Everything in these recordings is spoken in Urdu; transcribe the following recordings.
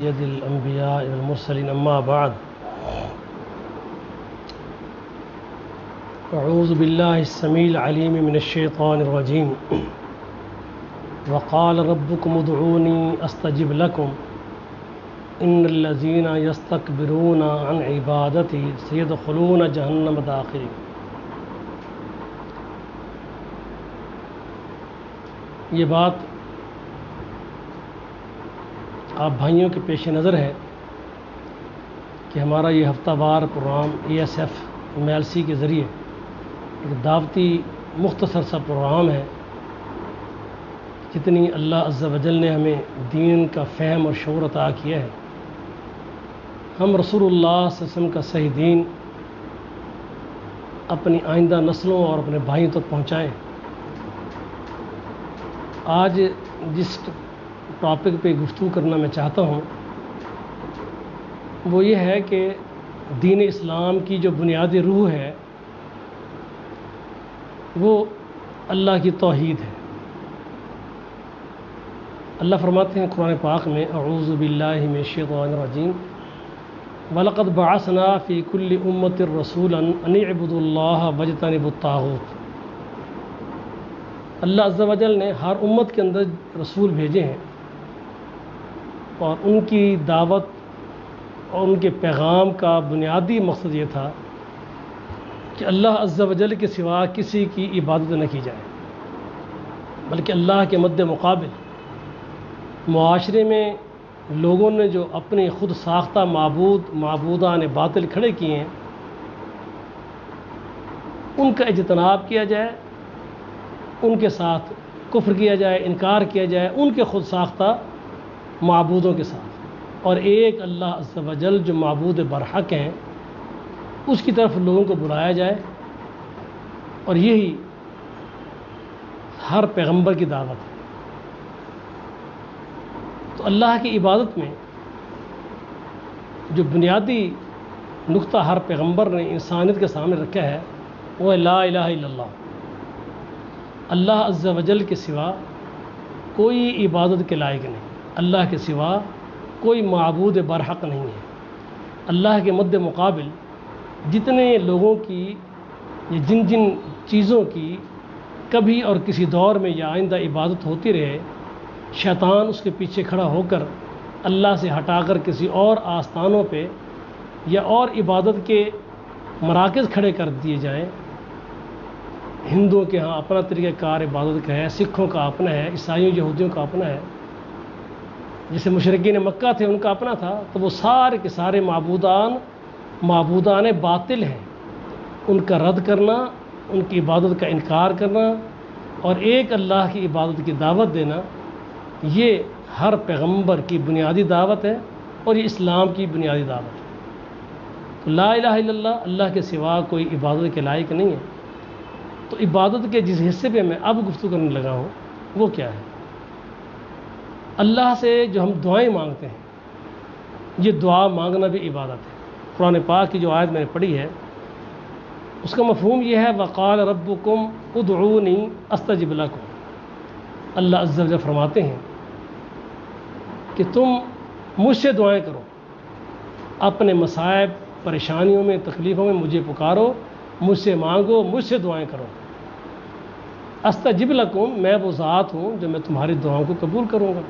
سید الانبیاء والمرسلین اما بعد اعوذ باللہ السمیع العلیم من الشیطان الرجیم وقال ربکم ادعونی استجب لکم ان الذین یستکبرون عن عبادتی سیدخلون جہنم داخرین۔ یہ بات آپ بھائیوں کے پیش نظر ہے کہ ہمارا یہ ہفتہ وار پروگرام ESF MLC کے ذریعے ایک دعوتی مختصر سا پروگرام ہے۔ جتنی اللہ عز و جل نے ہمیں دین کا فہم اور شعور عطا کیا ہے، ہم رسول اللہ صلی اللہ علیہ وسلم کا صحیح دین اپنی آئندہ نسلوں اور اپنے بھائیوں تک پہنچائیں۔ آج جس ٹاپک پہ گفتگو کرنا میں چاہتا ہوں وہ یہ ہے کہ دین اسلام کی جو بنیادی روح ہے وہ اللہ کی توحید ہے۔ اللہ فرماتے ہیں قرآن پاک میں، اعوذ باللہ من الشیطان الرجیم وَلَقَدْ بَعَثْنَا فِي كُلِّ أُمَّةٍ رَسُولًا أَنِ اعْبُدُوا اللَّهَ وَاجْتَنِبُوا الطَّاغُوتَ۔ اللہ عز و جل نے ہر امت کے اندر رسول بھیجے ہیں اور ان کی دعوت اور ان کے پیغام کا بنیادی مقصد یہ تھا کہ اللہ عز و جل کے سوا کسی کی عبادت نہ کی جائے، بلکہ اللہ کے مد مقابل معاشرے میں لوگوں نے جو اپنے خود ساختہ معبودان باطل کھڑے کیے ہیں ان کا اجتناب کیا جائے، ان کے ساتھ کفر کیا جائے، انکار کیا جائے ان کے خود ساختہ معبودوں کے ساتھ، اور ایک اللہ عز و جل جو معبود برحق ہیں اس کی طرف لوگوں کو بلایا جائے۔ اور یہی ہر پیغمبر کی دعوت ہے۔ تو اللہ کی عبادت میں جو بنیادی نقطہ ہر پیغمبر نے انسانیت کے سامنے رکھا ہے وہ ہے لا الہ الا اللہ۔ اللہ عز و جل کے سوا کوئی عبادت کے لائق نہیں، اللہ کے سوا کوئی معبود برحق نہیں ہے۔ اللہ کے مد مقابل جتنے لوگوں کی یا جن چیزوں کی کبھی اور کسی دور میں یا آئندہ عبادت ہوتی رہے، شیطان اس کے پیچھے کھڑا ہو کر اللہ سے ہٹا کر کسی اور آستانوں پہ یا اور عبادت کے مراکز کھڑے کر دیے جائیں۔ ہندوؤں کے ہاں اپنا طریقہ کار عبادت کا ہے، سکھوں کا اپنا ہے، عیسائیوں یہودیوں کا اپنا ہے، جیسے مشرکین مکہ تھے ان کا اپنا تھا۔ تو وہ سارے کے سارے معبودان باطل ہیں، ان کا رد کرنا، ان کی عبادت کا انکار کرنا اور ایک اللہ کی عبادت کی دعوت دینا، یہ ہر پیغمبر کی بنیادی دعوت ہے اور یہ اسلام کی بنیادی دعوت ہے۔ تو لا الہ الا اللہ، اللہ کے سوا کوئی عبادت کے لائق نہیں ہے۔ تو عبادت کے جس حصے پہ میں اب گفتگو کرنے لگا ہوں وہ کیا ہے؟ اللہ سے جو ہم دعائیں مانگتے ہیں، یہ دعا مانگنا بھی عبادت ہے۔ قرآن پاک کی جو آیت میں نے پڑھی ہے اس کا مفہوم یہ ہے وقال ربکم ادعونی استجب لکم۔ اللہ عز و جل فرماتے ہیں کہ تم مجھ سے دعائیں کرو، اپنے مصائب پریشانیوں میں تکلیفوں میں مجھے پکارو، مجھ سے مانگو، مجھ سے دعائیں کرو۔ استجب لکم، میں وہ ذات ہوں جو میں تمہاری دعاؤں کو قبول کروں گا،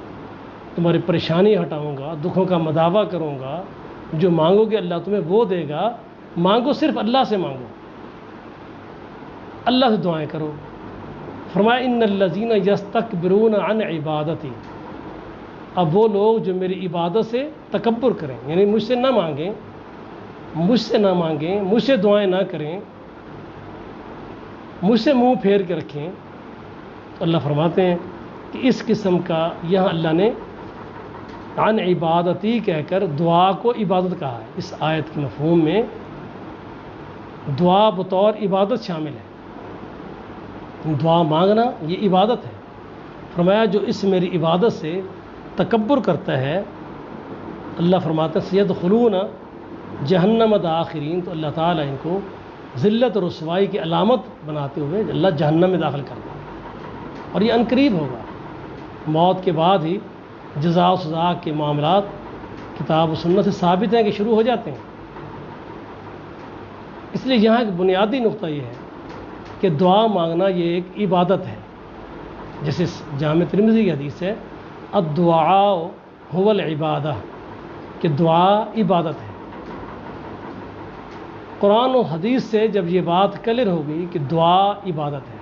تمہاری پریشانی ہٹاؤں گا، دکھوں کا مداوع کروں گا، جو مانگو گے اللہ تمہیں وہ دے گا۔ مانگو، صرف اللہ سے مانگو، اللہ سے دعائیں کرو۔ فرمایا ان الذین یستکبرون عن عبادتی، اب وہ لوگ جو میری عبادت سے تکبر کریں، یعنی مجھ سے نہ مانگیں، مجھ سے دعائیں نہ کریں، مجھ سے منہ پھیر کے رکھیں، تو اللہ فرماتے ہیں کہ اس قسم کا یہاں اللہ نے عن عبادتی کہہ کر دعا کو عبادت کہا ہے۔ اس آیت کے مفہوم میں دعا بطور عبادت شامل ہے، دعا مانگنا یہ عبادت ہے۔ فرمایا جو اس میری عبادت سے تکبر کرتا ہے، اللہ فرماتا ہے سیدخلون جہنم داخرین، تو اللہ تعالیٰ ان کو ذلت اور رسوائی کی علامت بناتے ہوئے اللہ جہنم میں داخل کر دے گا، اور یہ عنقریب ہوگا۔ موت کے بعد ہی جزا و سزا کے معاملات کتاب و سنت سے ثابت ہیں کہ شروع ہو جاتے ہیں۔ اس لیے یہاں ایک بنیادی نقطہ یہ ہے کہ دعا مانگنا یہ ایک عبادت ہے، جیسے جامع ترمذی کی حدیث ہے الدعاء هو العبادہ، کہ دعا عبادت ہے۔ قرآن و حدیث سے جب یہ بات کلیئر ہو گئی کہ دعا عبادت ہے،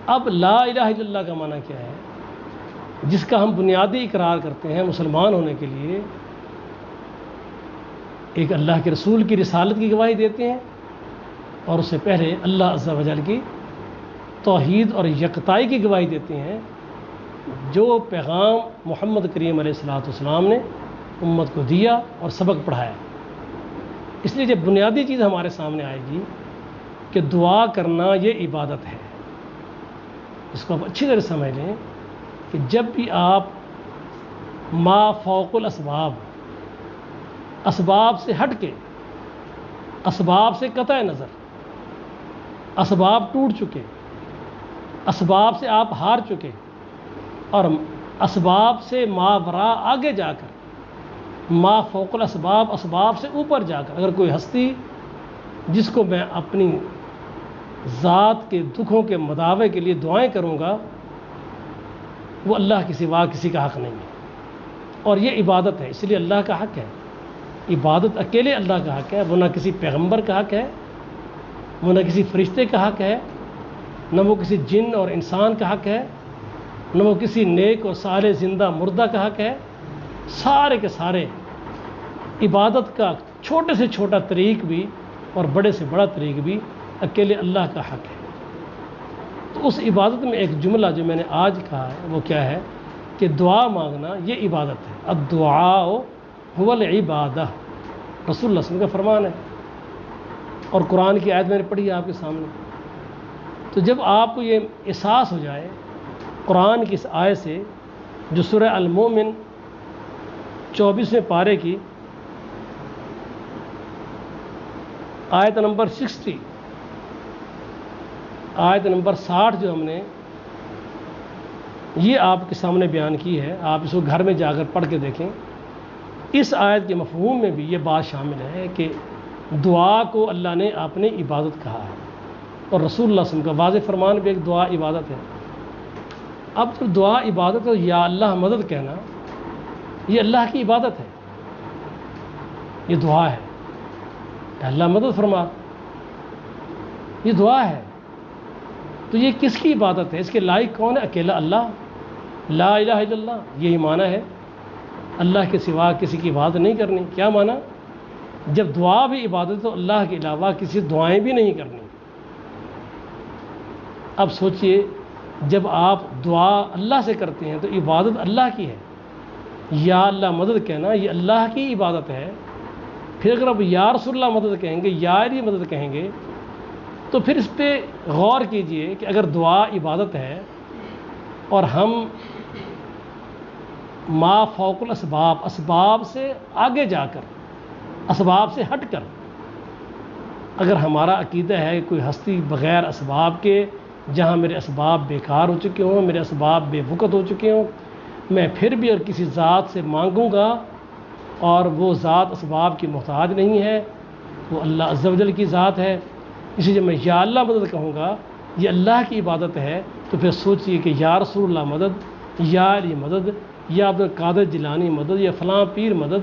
اب لا الہ الا اللہ کا معنی کیا ہے، جس کا ہم بنیادی اقرار کرتے ہیں مسلمان ہونے کے لیے، ایک اللہ کے رسول کی رسالت کی گواہی دیتے ہیں، اور اس سے پہلے اللہ عز و جل کی توحید اور یکتائی کی گواہی دیتے ہیں، جو پیغام محمد کریم علیہ السلام نے امت کو دیا اور سبق پڑھایا۔ اس لیے جب بنیادی چیز ہمارے سامنے آئے گی کہ دعا کرنا یہ عبادت ہے، اس کو آپ اچھی طرح سمجھ لیں کہ جب بھی آپ ما فوق الاسباب، اسباب سے ہٹ کے، اسباب سے قطع نظر، اسباب ٹوٹ چکے، اسباب سے آپ ہار چکے، اور اسباب سے ماورا آگے جا کر، ما فوق الاسباب، اسباب سے اوپر جا کر اگر کوئی ہستی جس کو میں اپنی ذات کے دکھوں کے مداوے کے لیے دعائیں کروں گا، وہ اللہ کے سوا کسی کا حق نہیں ہے، اور یہ عبادت ہے۔ اس لیے اللہ کا حق ہے، عبادت اکیلے اللہ کا حق ہے، وہ نہ کسی پیغمبر کا حق ہے، وہ نہ کسی فرشتے کا حق ہے، نہ وہ کسی جن اور انسان کا حق ہے، نہ وہ کسی نیک اور صالح زندہ مردہ کا حق ہے۔ سارے کے سارے عبادت کا چھوٹے سے چھوٹا طریق بھی اور بڑے سے بڑا طریق بھی اکیلے اللہ کا حق ہے۔ تو اس عبادت میں ایک جملہ جو میں نے آج کہا ہے وہ کیا ہے کہ دعا مانگنا یہ عبادت ہے۔ الدعاء هو العبادہ، رسول اللہ صلی اللہ علیہ وسلم کا فرمان ہے، اور قرآن کی آیت میں نے پڑھی ہے آپ کے سامنے۔ تو جب آپ کو یہ احساس ہو جائے قرآن کی اس آیت سے، جو سورہ المومن 24ویں پارے کی آیت نمبر 60، آیت نمبر 60 جو ہم نے یہ آپ کے سامنے بیان کی ہے، آپ اس کو گھر میں جا کر پڑھ کے دیکھیں۔ اس آیت کے مفہوم میں بھی یہ بات شامل ہے کہ دعا کو اللہ نے اپنی عبادت کہا ہے، اور رسول اللہ صلی اللہ علیہ وسلم کا واضح فرمان بھی ایک دعا عبادت ہے۔ اب تو دعا عبادت ہے، یا اللہ مدد کہنا یہ اللہ کی عبادت ہے، یہ دعا ہے کہ اللہ مدد فرما، یہ دعا ہے۔ تو یہ کس کی عبادت ہے؟ اس کے لائق کون ہے؟ اکیلا اللہ، لا الہ الا اللہ، یہی معنی ہے۔ اللہ کے سوا کسی کی عبادت نہیں کرنی۔ کیا معنی؟ جب دعا بھی عبادت تو اللہ کے علاوہ کسی دعائیں بھی نہیں کرنی۔ اب سوچئے، جب آپ دعا اللہ سے کرتے ہیں تو عبادت اللہ کی ہے، یا اللہ مدد کہنا یہ اللہ کی عبادت ہے۔ پھر اگر آپ یا رسول اللہ مدد کہیں گے، یا علی مدد کہیں گے، تو پھر اس پہ غور کیجئے کہ اگر دعا عبادت ہے اور ہم ما فوق الاسباب، اسباب سے آگے جا کر، اسباب سے ہٹ کر، اگر ہمارا عقیدہ ہے کہ کوئی ہستی بغیر اسباب کے، جہاں میرے اسباب بیکار ہو چکے ہوں، میرے اسباب بے وقت ہو چکے ہوں، میں پھر بھی اور کسی ذات سے مانگوں گا اور وہ ذات اسباب کی محتاج نہیں ہے، وہ اللہ عز و جل کی ذات ہے، اسی لیے میں یا اللہ مدد کہوں گا، یہ اللہ کی عبادت ہے۔ تو پھر سوچئے کہ یا رسول اللہ مدد، یا علی مدد، یا عبد القادر جیلانی مدد، یا فلاں پیر مدد،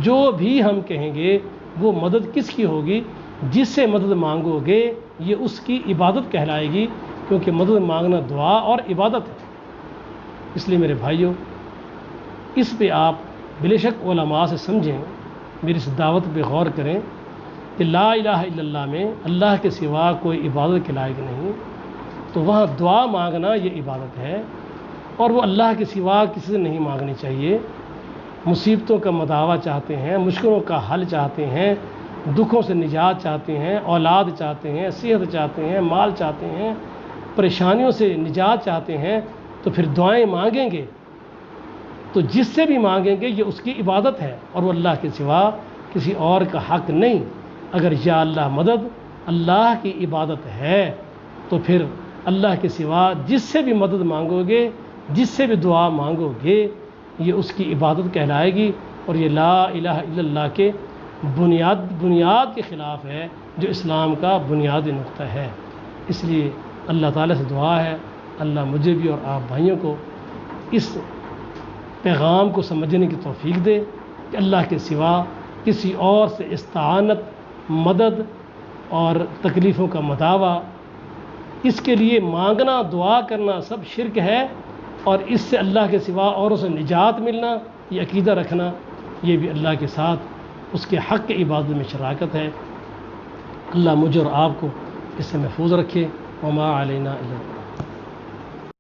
جو بھی ہم کہیں گے وہ مدد کس کی ہوگی؟ جس سے مدد مانگو گے یہ اس کی عبادت کہلائے گی، کیونکہ مدد مانگنا دعا اور عبادت ہے۔ اس لیے میرے بھائیوں، اس پہ آپ بے شک علماء سے سمجھیں، میری اس دعوت پہ غور کریں کہ لا الہ الا اللہ میں اللہ کے سوا کوئی عبادت کے لائق نہیں، تو وہاں دعا مانگنا یہ عبادت ہے، اور وہ اللہ کے سوا کسی سے نہیں مانگنی چاہیے۔ مصیبتوں کا مداوع چاہتے ہیں، مشکلوں کا حل چاہتے ہیں، دکھوں سے نجات چاہتے ہیں، اولاد چاہتے ہیں، صحت چاہتے ہیں، مال چاہتے ہیں، پریشانیوں سے نجات چاہتے ہیں، تو پھر دعائیں مانگیں گے تو جس سے بھی مانگیں گے یہ اس کی عبادت ہے، اور وہ اللہ کے سوا کسی اور کا حق نہیں۔ اگر یا اللہ مدد اللہ کی عبادت ہے تو پھر اللہ کے سوا جس سے بھی مدد مانگو گے، جس سے بھی دعا مانگو گے، یہ اس کی عبادت کہلائے گی، اور یہ لا الہ الا اللہ کے بنیاد کے خلاف ہے، جو اسلام کا بنیادی نقطہ ہے۔ اس لیے اللہ تعالیٰ سے دعا ہے، اللہ مجھے بھی اور آپ بھائیوں کو اس پیغام کو سمجھنے کی توفیق دے کہ اللہ کے سوا کسی اور سے استعانت، مدد اور تکلیفوں کا مداوع، اس کے لیے مانگنا، دعا کرنا سب شرک ہے، اور اس سے اللہ کے سوا اوروں سے نجات ملنا، یہ عقیدہ رکھنا، یہ بھی اللہ کے ساتھ اس کے حق کی عبادت میں شراکت ہے۔ اللہ مجھے اور آپ کو اس سے محفوظ رکھے۔ وما علینا الا